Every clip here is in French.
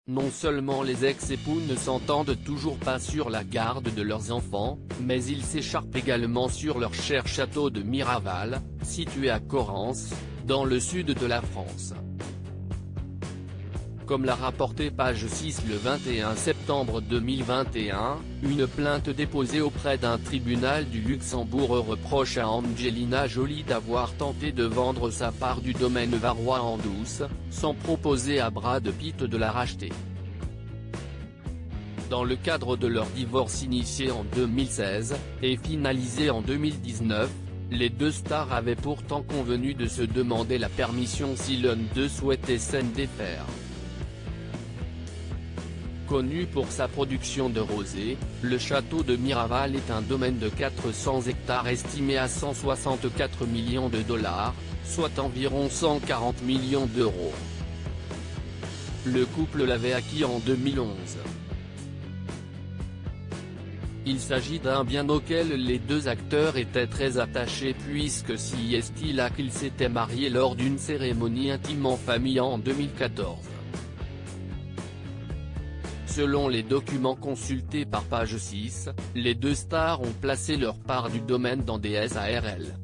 Non seulement les ex-époux ne s'entendent toujours pas sur la garde de leurs enfants, mais ils s'écharpent également sur leur cher château de Miraval, situé à Correns, dans le sud de la France. Comme l'a rapporté Page 6 le 21 septembre 2021, une plainte déposée auprès d'un tribunal du Luxembourg reproche à Angelina Jolie d'avoir tenté de vendre sa part du domaine varois en douce, sans proposer à Brad Pitt de la racheter. Dans le cadre de leur divorce initié en 2016, et finalisé en 2019, les deux stars avaient pourtant convenu de se demander la permission si l'un d'eux souhaitait s'en défaire. Connu pour sa production de rosé, le château de Miraval est un domaine de 400 hectares estimé à 164 millions de dollars, soit environ 140 millions d'euros. Le couple l'avait acquis en 2011. Il s'agit d'un bien auquel les deux acteurs étaient très attachés puisque si est-il là qu'ils s'étaient mariés lors d'une cérémonie intime en famille en 2014. Selon les documents consultés par Page 6, les deux stars ont placé leur part du domaine dans des SARL.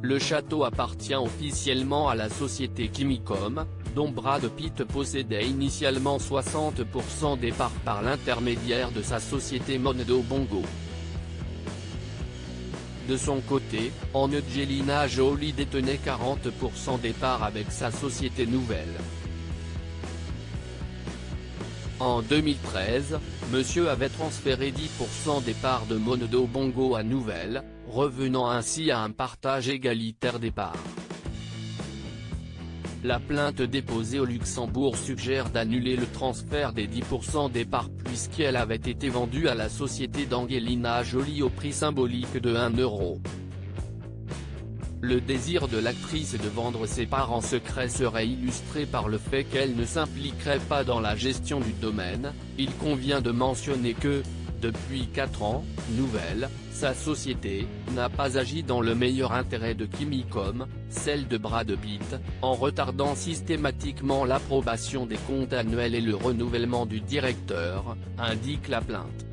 Le château appartient officiellement à la société Kimicom, dont Brad Pitt possédait initialement 60% des parts par l'intermédiaire de sa société Mondo Bongo. De son côté, Angelina Jolie détenait 40% des parts avec sa société nouvelle. En 2013, Monsieur avait transféré 10% des parts de Mondo Bongo à Nouvelle, revenant ainsi à un partage égalitaire des parts. La plainte déposée au Luxembourg suggère d'annuler le transfert des 10% des parts puisqu'elle avait été vendue à la société d'Angelina Jolie au prix symbolique de 1 €. Le désir de l'actrice de vendre ses parts en secret serait illustré par le fait qu'elle ne s'impliquerait pas dans la gestion du domaine. Il convient de mentionner que, depuis 4 ans, Nouvelle, sa société, n'a pas agi dans le meilleur intérêt de Kimicom, celle de Brad Pitt, en retardant systématiquement l'approbation des comptes annuels et le renouvellement du directeur, indique la plainte.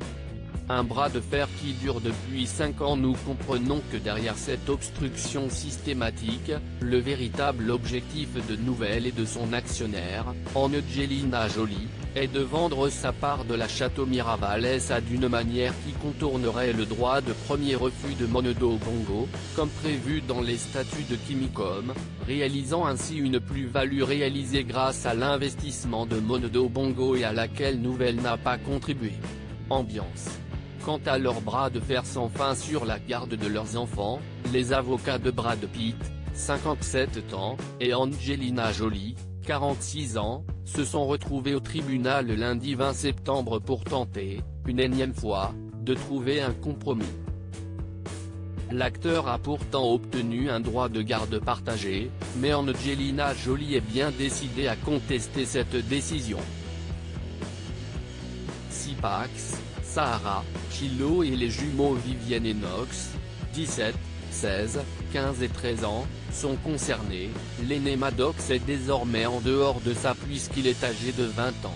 Un bras de fer qui dure depuis 5 ans. Nous comprenons que derrière cette obstruction systématique, le véritable objectif de Nouvelle et de son actionnaire, Angelina Jolie, est de vendre sa part de la Château Miraval et ça d'une manière qui contournerait le droit de premier refus de Mondo Bongo, comme prévu dans les statuts de Kimicom, réalisant ainsi une plus-value réalisée grâce à l'investissement de Mondo Bongo et à laquelle Nouvelle n'a pas contribué. Ambiance. Quant à leur bras de fer sans fin sur la garde de leurs enfants, les avocats de Brad Pitt, 57 ans, et Angelina Jolie, 46 ans, se sont retrouvés au tribunal le lundi 20 septembre pour tenter, une énième fois, de trouver un compromis. L'acteur a pourtant obtenu un droit de garde partagé, mais Angelina Jolie est bien décidée à contester cette décision. Sipax, Sahara, Chilo et les jumeaux Vivienne et Knox, 17, 16, 15 et 13 ans, sont concernés. L'aîné Maddox est désormais en dehors de ça puisqu'il est âgé de 20 ans.